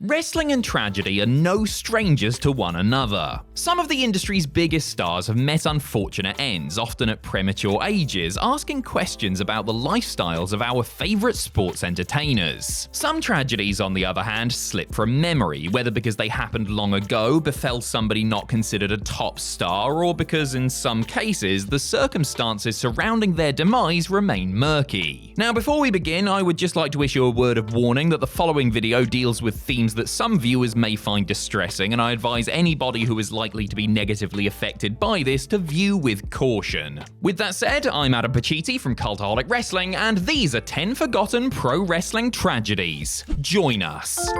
Wrestling and tragedy are no strangers to one another. Some of the industry's biggest stars have met unfortunate ends, often at premature ages, asking questions about the lifestyles of our favourite sports entertainers. Some tragedies, on the other hand, slip from memory, whether because they happened long ago, befell somebody not considered a top star, or because in some cases the circumstances surrounding their demise remain murky. Now, before we begin, I would just like to issue a word of warning that the following video deals with themes that some viewers may find distressing, and I advise anybody who is likely to be negatively affected by this to view with caution. With that said, I'm Adam Pacitti from Cultaholic Wrestling, and these are 10 forgotten pro wrestling tragedies. Join us.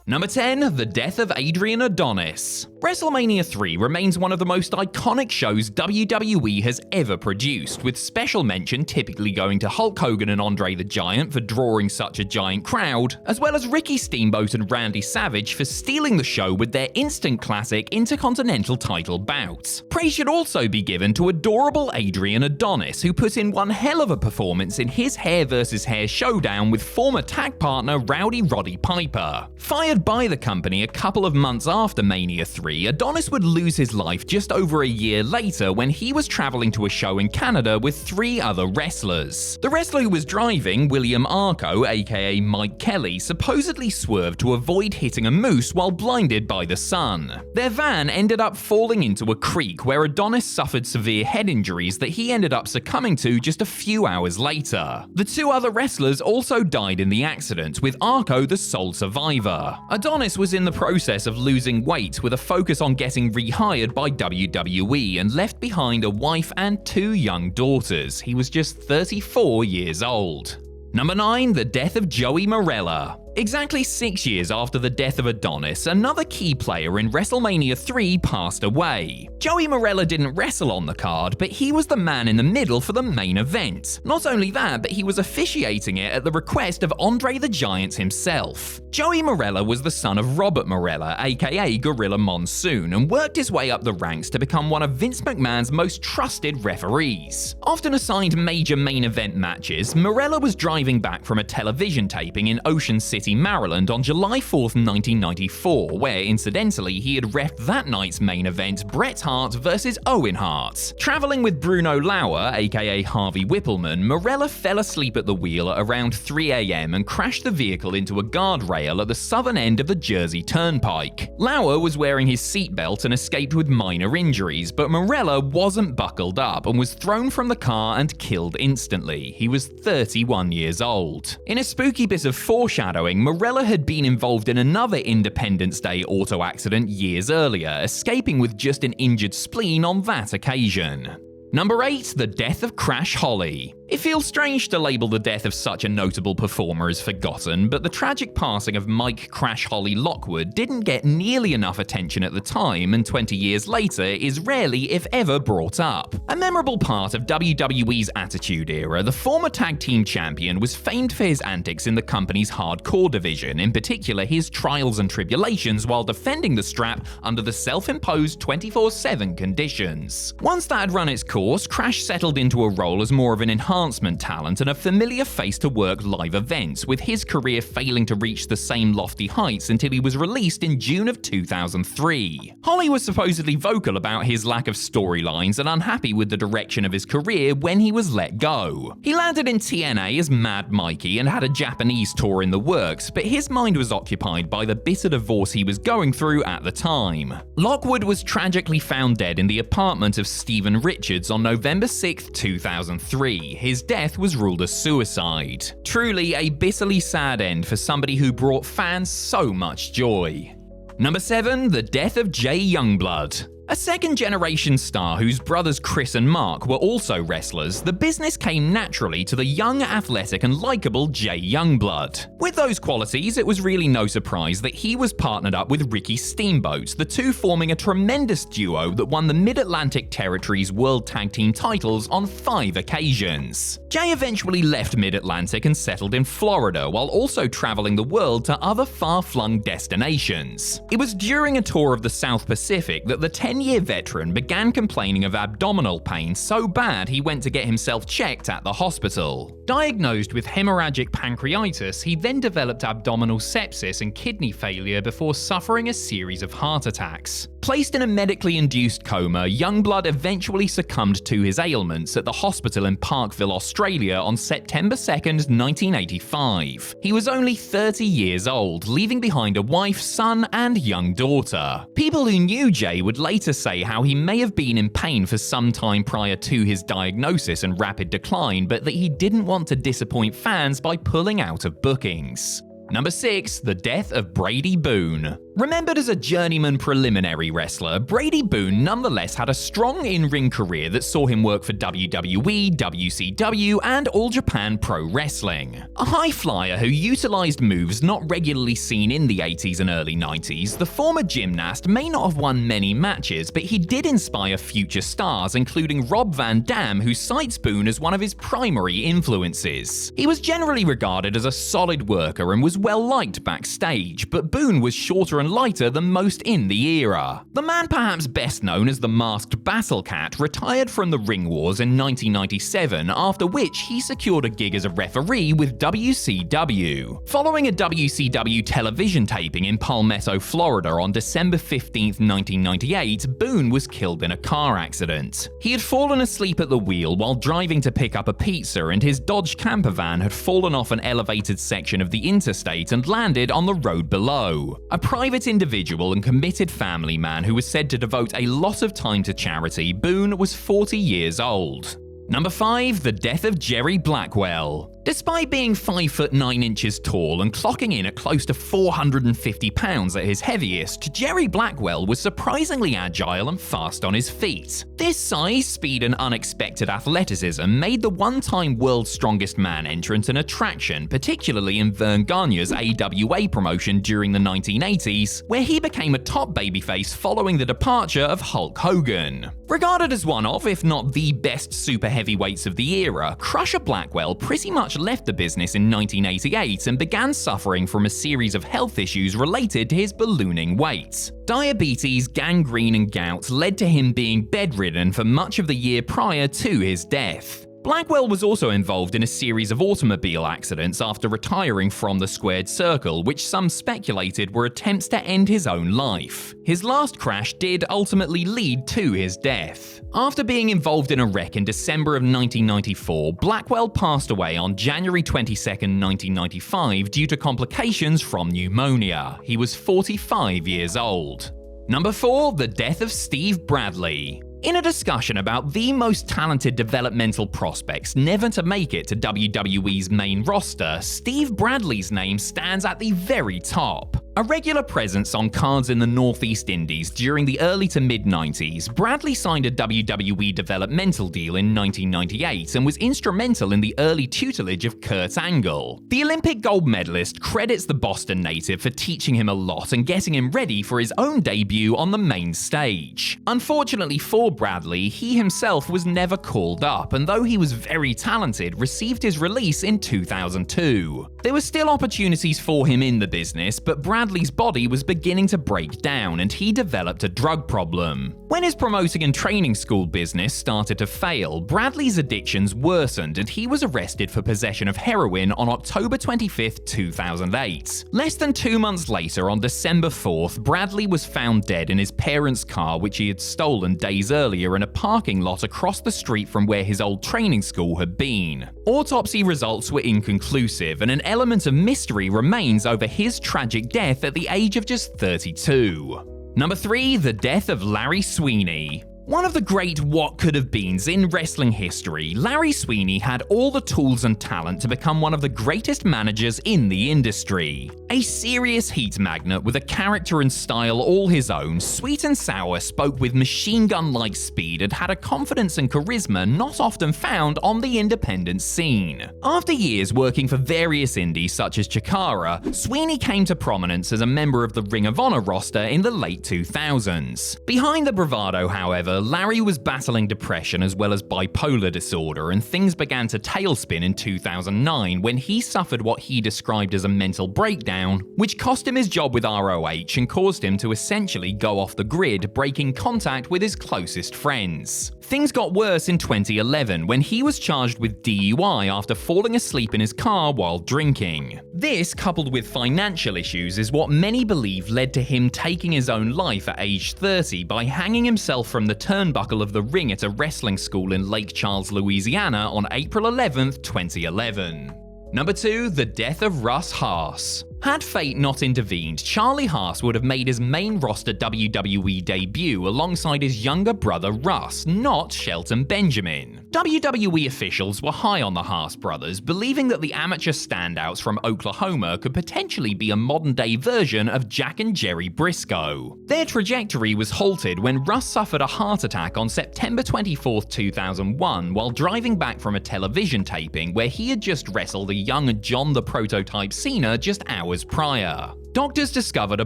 Number 10. The death of Adrian Adonis. WrestleMania 3 remains one of the most iconic shows WWE has ever produced, with special mention typically going to Hulk Hogan and Andre the Giant for drawing such a giant crowd, as well as Ricky Steamboat and Randy Savage for stealing the show with their instant classic Intercontinental title bouts. Praise should also be given to adorable Adrian Adonis, who put in one hell of a performance in his hair versus hair showdown with former tag partner Rowdy Roddy Piper. Fired by the company a couple of months after Mania 3, Adonis would lose his life just over a year later when he was traveling to a show in Canada with 3 other wrestlers. The wrestler who was driving, William Arco, aka Mike Kelly, supposedly swerved to avoid hitting a moose while blinded by the sun. Their van ended up falling into a creek where Adonis suffered severe head injuries that he ended up succumbing to just a few hours later. The 2 other wrestlers also died in the accident, with Arco the sole survivor. Adonis was in the process of losing weight with a focus on getting rehired by WWE and left behind a wife and 2 young daughters. He was just 34 years old. Number 9. The death of Joey Marella. Exactly 6 years after the death of Adonis, another key player in WrestleMania 3 passed away. Joey Marella didn't wrestle on the card, but he was the man in the middle for the main event. Not only that, but he was officiating it at the request of Andre the Giant himself. Joey Marella was the son of Robert Marella, aka Gorilla Monsoon, and worked his way up the ranks to become one of Vince McMahon's most trusted referees. Often assigned major main event matches, Marella was driving back from a television taping in Ocean City, Maryland on July 4th, 1994, where incidentally he had reffed that night's main event, Bret Hart vs. Owen Hart. Traveling with Bruno Lauer, aka Harvey Whippleman, Marella fell asleep at the wheel at around 3 a.m. and crashed the vehicle into a guardrail at the southern end of the Jersey Turnpike. Lauer was wearing his seatbelt and escaped with minor injuries, but Marella wasn't buckled up and was thrown from the car and killed instantly. He was 31 years old. In a spooky bit of foreshadowing, Marella had been involved in another Independence Day auto accident years earlier, escaping with just an injured spleen on that occasion. Number 8. The death of Crash Holly. It feels strange to label the death of such a notable performer as forgotten, but the tragic passing of Mike Crash Holly Lockwood didn't get nearly enough attention at the time, and 20 years later is rarely, if ever, brought up. A memorable part of WWE's Attitude Era, the former tag team champion was famed for his antics in the company's hardcore division, in particular his trials and tribulations while defending the strap under the self-imposed 24/7 conditions. Once that had run its course, Crash settled into a role as more of an enhancement talent and a familiar face to work live events, with his career failing to reach the same lofty heights until he was released in June of 2003. Holly was supposedly vocal about his lack of storylines and unhappy with the direction of his career when he was let go. He landed in TNA as Mad Mikey and had a Japanese tour in the works, but his mind was occupied by the bitter divorce he was going through at the time. Lockwood was tragically found dead in the apartment of Stephen Richards on November 6, 2003. His death was ruled a suicide. Truly a bitterly sad end for somebody who brought fans so much joy. Number 7. The death of Jay Youngblood. A second-generation star whose brothers Chris and Mark were also wrestlers, the business came naturally to the young, athletic and likable Jay Youngblood. With those qualities, it was really no surprise that he was partnered up with Ricky Steamboat, the two forming a tremendous duo that won the Mid-Atlantic Territories World Tag Team titles on 5 occasions. Jay eventually left Mid-Atlantic and settled in Florida, while also traveling the world to other far-flung destinations. It was during a tour of the South Pacific that the 10 10-year veteran began complaining of abdominal pain so bad he went to get himself checked at the hospital. Diagnosed with hemorrhagic pancreatitis, he then developed abdominal sepsis and kidney failure before suffering a series of heart attacks. Placed in a medically induced coma, Youngblood eventually succumbed to his ailments at the hospital in Parkville, Australia on September 2nd, 1985. He was only 30 years old, leaving behind a wife, son, and young daughter. People who knew Jay would later say how he may have been in pain for some time prior to his diagnosis and rapid decline, but that he didn't want to disappoint fans by pulling out of bookings. Number 6. The death of Brady Boon. Remembered as a journeyman preliminary wrestler, Brady Boon nonetheless had a strong in-ring career that saw him work for WWE, WCW, and All Japan Pro Wrestling. A high flyer who utilized moves not regularly seen in the 80s and early 90s, the former gymnast may not have won many matches, but he did inspire future stars, including Rob Van Dam, who cites Boon as one of his primary influences. He was generally regarded as a solid worker and was well liked backstage, but Boon was shorter and lighter than most in the era. The man perhaps best known as the Masked Battle Cat retired from the Ring Wars in 1997, after which he secured a gig as a referee with WCW. Following a WCW television taping in Palmetto, Florida on December 15, 1998, Boon was killed in a car accident. He had fallen asleep at the wheel while driving to pick up a pizza, and his Dodge camper van had fallen off an elevated section of the interstate and landed on the road below. A private individual and committed family man who was said to devote a lot of time to charity, Boon was 40 years old. Number 5. The death of Jerry Blackwell. Despite being 5 foot 9 inches tall and clocking in at close to 450 pounds at his heaviest, Jerry Blackwell was surprisingly agile and fast on his feet. This size, speed, and unexpected athleticism made the one-time World's Strongest Man entrant an attraction, particularly in Vern Gagne's AWA promotion during the 1980s, where he became a top babyface following the departure of Hulk Hogan. Regarded as one of, if not the best super heavyweights of the era, Crusher Blackwell pretty much left the business in 1988 and began suffering from a series of health issues related to his ballooning weight. Diabetes, gangrene, and gout led to him being bedridden for much of the year prior to his death. Blackwell was also involved in a series of automobile accidents after retiring from the squared circle, which some speculated were attempts to end his own life. His last crash did ultimately lead to his death. After being involved in a wreck in December of 1994, Blackwell passed away on January 22, 1995 due to complications from pneumonia. He was 45 years old. Number 4. The death of Steve Bradley. In a discussion about the most talented developmental prospects never to make it to WWE's main roster, Steve Bradley's name stands at the very top. A regular presence on cards in the Northeast Indies during the early to mid-90s, Bradley signed a WWE developmental deal in 1998 and was instrumental in the early tutelage of Kurt Angle. The Olympic gold medalist credits the Boston native for teaching him a lot and getting him ready for his own debut on the main stage. Unfortunately for Bradley, he himself was never called up, and though he was very talented, received his release in 2002. There were still opportunities for him in the business, but Bradley's body was beginning to break down and he developed a drug problem. When his promoting and training school business started to fail, Bradley's addictions worsened and he was arrested for possession of heroin on October 25, 2008. Less than 2 months later, on December 4th, Bradley was found dead in his parents' car, which he had stolen days earlier in a parking lot across the street from where his old training school had been. Autopsy results were inconclusive and an element of mystery remains over his tragic death at the age of just 32. Number 3. The death of Larry Sweeney. One of the great what-could-have-beens in wrestling history, Larry Sweeney had all the tools and talent to become one of the greatest managers in the industry. A serious heat magnet with a character and style all his own, Sweet and Sour spoke with machine gun-like speed and had a confidence and charisma not often found on the independent scene. After years working for various indies such as Chikara, Sweeney came to prominence as a member of the Ring of Honor roster in the late 2000s. Behind the bravado, however, Larry was battling depression as well as bipolar disorder, and things began to tailspin in 2009 when he suffered what he described as a mental breakdown SmackDown, which cost him his job with ROH and caused him to essentially go off the grid, breaking contact with his closest friends. Things got worse in 2011 when he was charged with DUI after falling asleep in his car while drinking. This, coupled with financial issues, is what many believe led to him taking his own life at age 30 by hanging himself from the turnbuckle of the ring at a wrestling school in Lake Charles, Louisiana on April 11, 2011. Number 2. The death of Russ H. Had fate not intervened, Charlie Haas would have made his main roster WWE debut alongside his younger brother Russ, not Shelton Benjamin. WWE officials were high on the Haas brothers, believing that the amateur standouts from Oklahoma could potentially be a modern-day version of Jack and Jerry Briscoe. Their trajectory was halted when Russ suffered a heart attack on September 24, 2001, while driving back from a television taping where he had just wrestled a young John the Prototype Cena just hours prior. Doctors discovered a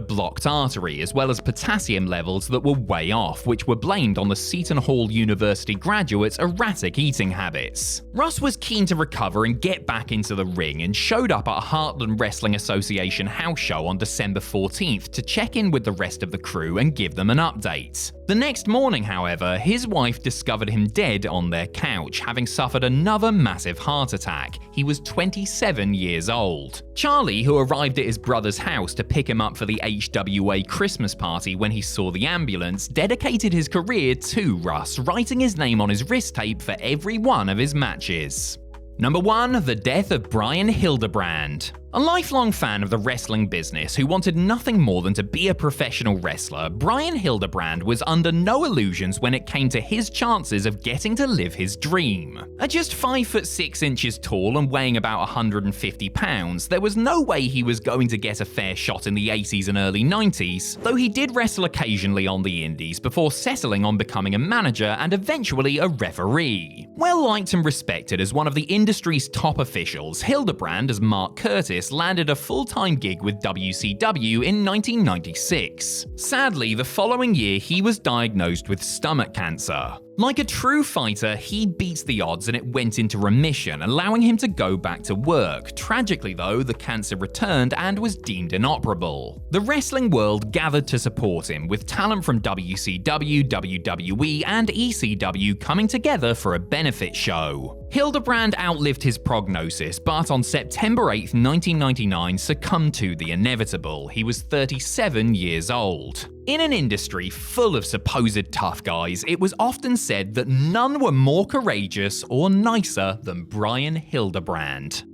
blocked artery as well as potassium levels that were way off, which were blamed on the Seton Hall University graduate's erratic eating habits. Russ was keen to recover and get back into the ring and showed up at a Heartland Wrestling Association house show on December 14th to check in with the rest of the crew and give them an update. The next morning, however, his wife discovered him dead on their couch, having suffered another massive heart attack. He was 27 years old. Charlie, who arrived at his brother's house to pick him up for the HWA Christmas party when he saw the ambulance, dedicated his career to Russ, writing his name on his wrist tape for every one of his matches. Number 1. The death of Brian Hilderbrand. A lifelong fan of the wrestling business who wanted nothing more than to be a professional wrestler, Brian Hilderbrand was under no illusions when it came to his chances of getting to live his dream. At just 5'6" tall and weighing about 150 pounds, there was no way he was going to get a fair shot in the 80s and early 90s, though he did wrestle occasionally on the indies before settling on becoming a manager and eventually a referee. Well liked and respected as one of the industry's top officials, Hilderbrand, as Mark Curtis, landed a full-time gig with WCW in 1996. Sadly, the following year he was diagnosed with stomach cancer. Like a true fighter, he beat the odds and it went into remission, allowing him to go back to work. Tragically though, the cancer returned and was deemed inoperable. The wrestling world gathered to support him, with talent from WCW, WWE, and ECW coming together for a benefit show. Hilderbrand outlived his prognosis, but on September 8, 1999 succumbed to the inevitable. He was 37 years old. In an industry full of supposed tough guys, it was often said that none were more courageous or nicer than Brian Hilderbrand.